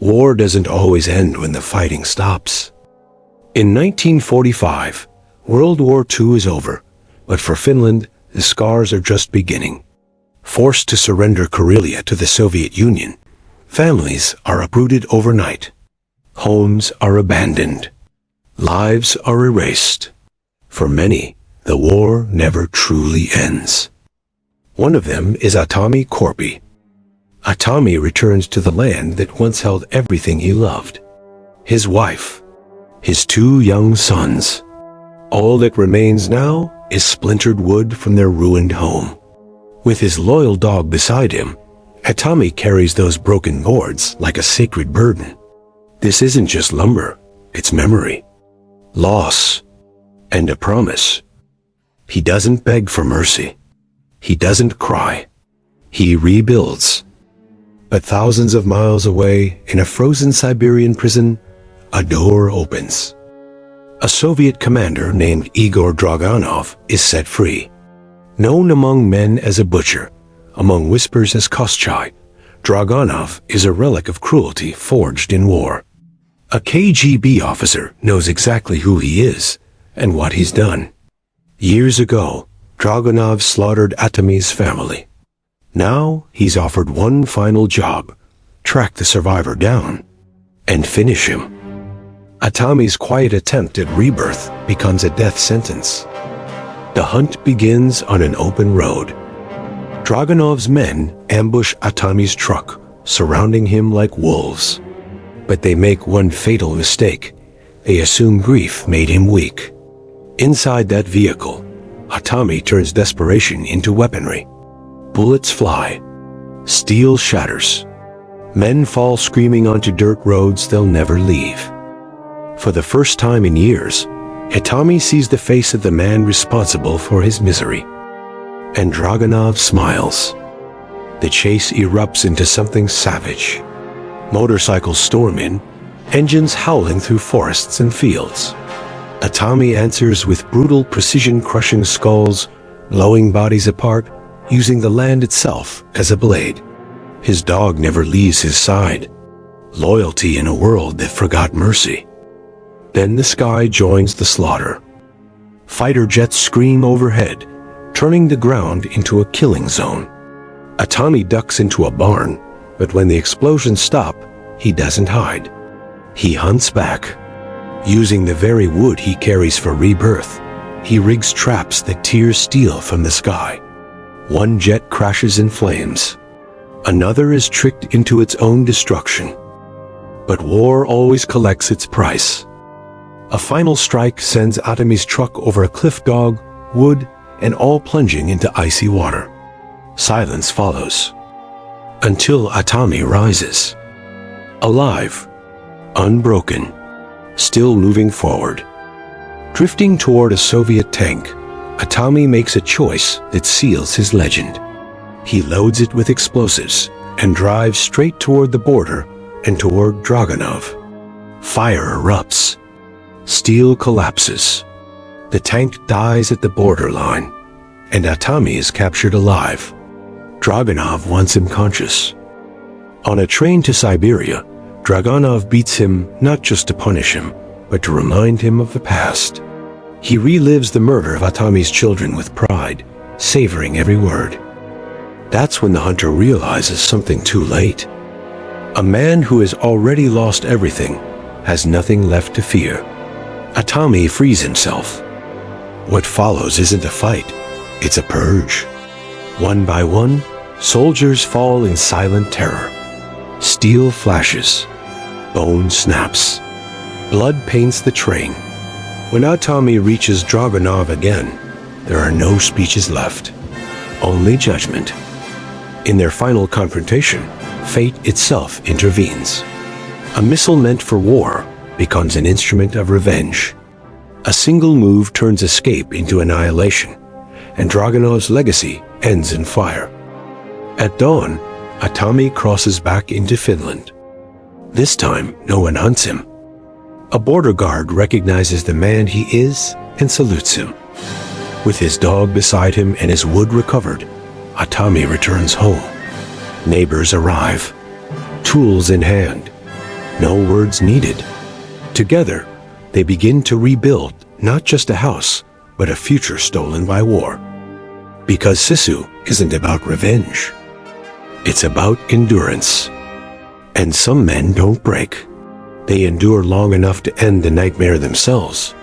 War doesn't always end when the fighting stops. In 1945, World War II is over, but for Finland, the scars are just beginning. Forced to surrender Karelia to the Soviet Union, families are uprooted overnight. Homes are abandoned. Lives are erased. For many, the war never truly ends. One of them is Aatami Korpi. Aatami returns to the land that once held everything he loved. His wife, his 2 young sons. All that remains now is splintered wood from their ruined home. With his loyal dog beside him, Aatami carries those broken boards like a sacred burden. This isn't just lumber, it's memory, loss, and a promise. He doesn't beg for mercy. He doesn't cry. He rebuilds. But thousands of miles away, in a frozen Siberian prison, a door opens. A Soviet commander named Igor Draganov is set free. Known among men as a butcher, among whispers as Koschai, Draganov is a relic of cruelty forged in war. A KGB officer knows exactly who he is and what he's done. Years ago, Draganov slaughtered Aatami's family. Now he's offered one final job: track the survivor down and finish him. Aatami's quiet attempt at rebirth becomes a death sentence. The hunt begins on an open road. Draganov's men ambush Aatami's truck, surrounding him like wolves. But they make one fatal mistake. They assume grief made him weak. Inside that vehicle, Aatami turns desperation into weaponry. Bullets fly. Steel shatters. Men fall screaming onto dirt roads they'll never leave. For the first time in years, Aatami sees the face of the man responsible for his misery. And Draganov smiles. The chase erupts into something savage. Motorcycles storm in, engines howling through forests and fields. Aatami answers with brutal precision, crushing skulls, blowing bodies apart, using the land itself as a blade. His dog never leaves his side. Loyalty in a world that forgot mercy. Then the sky joins the slaughter. Fighter jets scream overhead, turning the ground into a killing zone. Aatami ducks into a barn, but when the explosions stop, he doesn't hide. He hunts back. Using the very wood he carries for rebirth, he rigs traps that tear steel from the sky. One jet crashes in flames. Another is tricked into its own destruction. But war always collects its price. A final strike sends Aatami's truck over a cliff, dog, wood, and all plunging into icy water. Silence follows. Until Aatami rises. Alive. Unbroken. Still moving forward. Drifting toward a Soviet tank, Aatami makes a choice that seals his legend. He loads it with explosives and drives straight toward the border and toward Draganov. Fire erupts. Steel collapses. The tank dies at the borderline, and Aatami is captured alive. Draganov wants him conscious. On a train to Siberia, Draganov beats him not just to punish him, but to remind him of the past. He relives the murder of Aatami's children with pride, savoring every word. That's when the hunter realizes something too late. A man who has already lost everything has nothing left to fear. Aatami frees himself. What follows isn't a fight, it's a purge. One by one, soldiers fall in silent terror. Steel flashes. Bone snaps. Blood paints the train. When Aatami reaches Draganov again, there are no speeches left. Only judgment. In their final confrontation, fate itself intervenes. A missile meant for war becomes an instrument of revenge. A single move turns escape into annihilation, and Draganov's legacy ends in fire. At dawn, Aatami crosses back into Finland. This time, no one hunts him. A border guard recognizes the man he is and salutes him. With his dog beside him and his wood recovered, Aatami returns home. Neighbors arrive, tools in hand. No words needed. Together, they begin to rebuild not just a house, but a future stolen by war. Because Sisu isn't about revenge. It's about endurance. And some men don't break. They endure long enough to end the nightmare themselves.